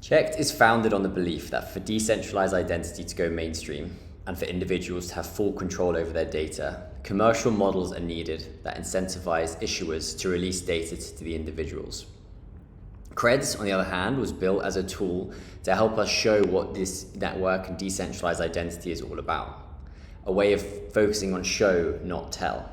Checked is founded on the belief that for decentralized identity to go mainstream and for individuals to have full control over their data, commercial models are needed that incentivize issuers to release data to the individuals. Creds, on the other hand, was built as a tool to help us show what this network and decentralized identity is all about. A way of focusing on show, not tell.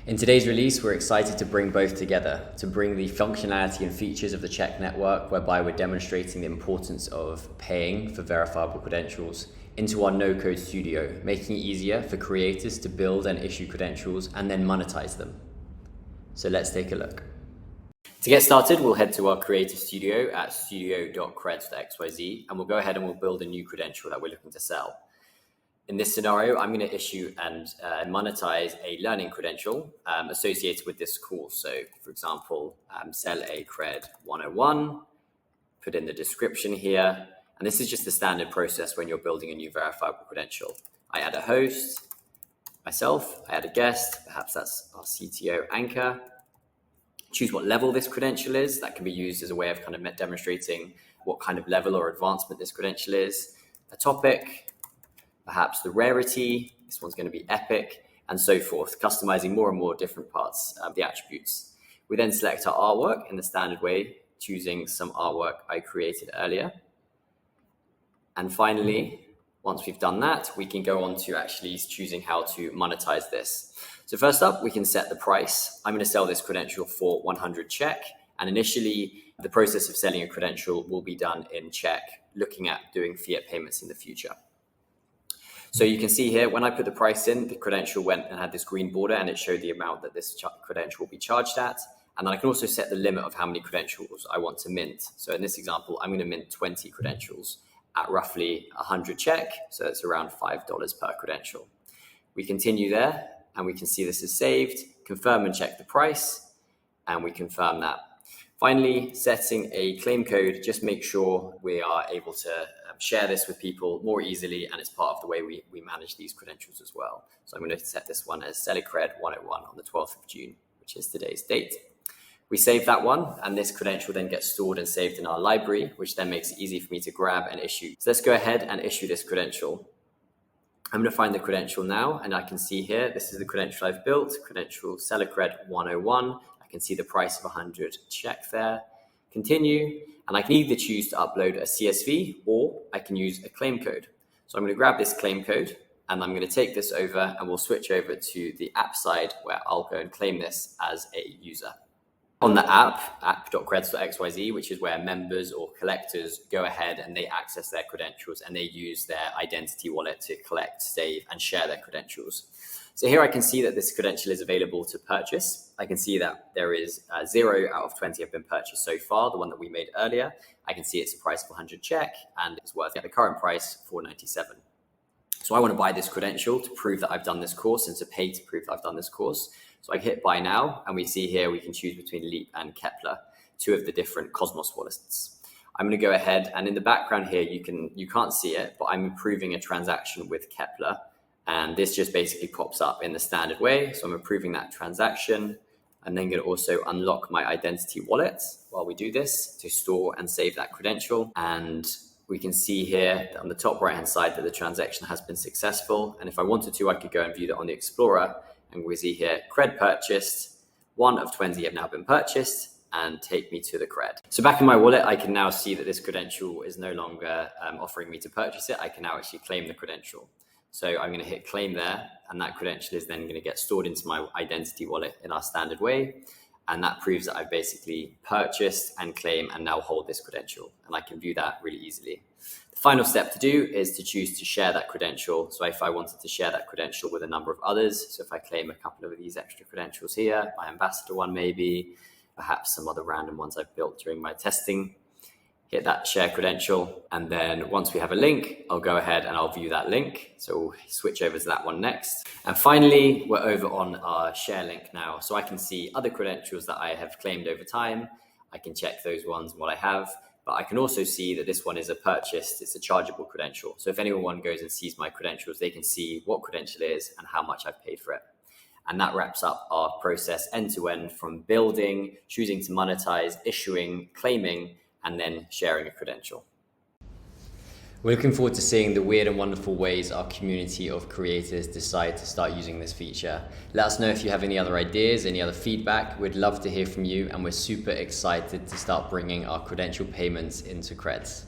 In today's release, we're excited to bring both together, to bring the functionality and features of the Check network, whereby we're demonstrating the importance of paying for verifiable credentials, into our no-code studio, making it easier for creators to build and issue credentials and then monetize them. So let's take a look. To get started, we'll head to our creator studio at studio.creds.xyz, and we'll go ahead and we'll build a new credential that we're looking to sell. In this scenario, I'm going to issue and monetize a learning credential associated with this course. So, for example, sell a Cred 101, put in the description here. And this is just the standard process when you're building a new verifiable credential. I add a host, myself, I add a guest, perhaps that's our CTO Anchor. Choose what level this credential is. That can be used as a way of kind of demonstrating what kind of level or advancement this credential is. A topic, perhaps the rarity, this one's going to be epic, and so forth, customizing more and more different parts of the attributes. We then select our artwork in the standard way, choosing some artwork I created earlier. And finally, once we've done that, we can go on to actually choosing how to monetize this. So first up, we can set the price. I'm going to sell this credential for 100 Check. And initially, the process of selling a credential will be done in Check, looking at doing fiat payments in the future. So you can see here, when I put the price in, the credential went and had this green border and it showed the amount that this credential will be charged at. And then I can also set the limit of how many credentials I want to mint. So in this example, I'm going to mint 20 credentials at roughly 100 Check. So it's around $5 per credential. We continue there and we can see this is saved, confirm and check the price, and we confirm that. Finally, setting a claim code, just make sure we are able to share this with people more easily, and it's part of the way we manage these credentials as well. So I'm going to set this one as Cred 101 on the 12th of June, which is today's date. We save that one, and this credential then gets stored and saved in our library, which then makes it easy for me to grab and issue. So let's go ahead and issue this credential. I'm going to find the credential now, and I can see here, this is the credential I've built, credential Cred 101. I can see the price of 100 Check there. Continue, and I can either choose to upload a CSV or I can use a claim code. So I'm going to grab this claim code and I'm going to take this over and we'll switch over to the app side where I'll go and claim this as a user. On the app.creds.xyz, which is where members or collectors go ahead and they access their credentials and they use their identity wallet to collect, save, and share their credentials. So here I can see that this credential is available to purchase. I can see that there is 0 out of 20 have been purchased so far, the one that we made earlier. I can see it's a price of 100 Check and it's worth at the current price $4.97. So I want to buy this credential to prove that I've done this course and to pay to prove that I've done this course. So I hit buy now, and we see here we can choose between Leap and Kepler, two of the different Cosmos wallets. I'm going to go ahead, and in the background here, you can't see it, but I'm approving a transaction with Kepler. And this just basically pops up in the standard way. So I'm approving that transaction. I'm then going to also unlock my identity wallet while we do this to store and save that credential. And we can see here on the top right-hand side that the transaction has been successful. And if I wanted to, I could go and view that on the Explorer. And we see here, Cred purchased, 1 of 20 have now been purchased, and take me to the Cred. So back in my wallet, I can now see that this credential is no longer offering me to purchase it. I can now actually claim the credential. So I'm going to hit claim there, and that credential is then going to get stored into my identity wallet in our standard way. And that proves that I've basically purchased and claim and now hold this credential. And I can view that really easily. The final step to do is to choose to share that credential. So if I wanted to share that credential with a number of others, so if I claim a couple of these extra credentials here, my ambassador one maybe, perhaps some other random ones I've built during my testing, hit that share credential. And then once we have a link, I'll go ahead and I'll view that link. So we'll switch over to that one next. And finally, we're over on our share link now. So I can see other credentials that I have claimed over time. I can check those ones and what I have, but I can also see that this one is a purchased, it's a chargeable credential. So if anyone goes and sees my credentials, they can see what credential is and how much I've paid for it. And that wraps up our process end to end, from building, choosing to monetize, issuing, claiming, and then sharing a credential. We're looking forward to seeing the weird and wonderful ways our community of creators decide to start using this feature. Let us know if you have any other ideas, any other feedback. We'd love to hear from you, and we're super excited to start bringing our credential payments into Creds.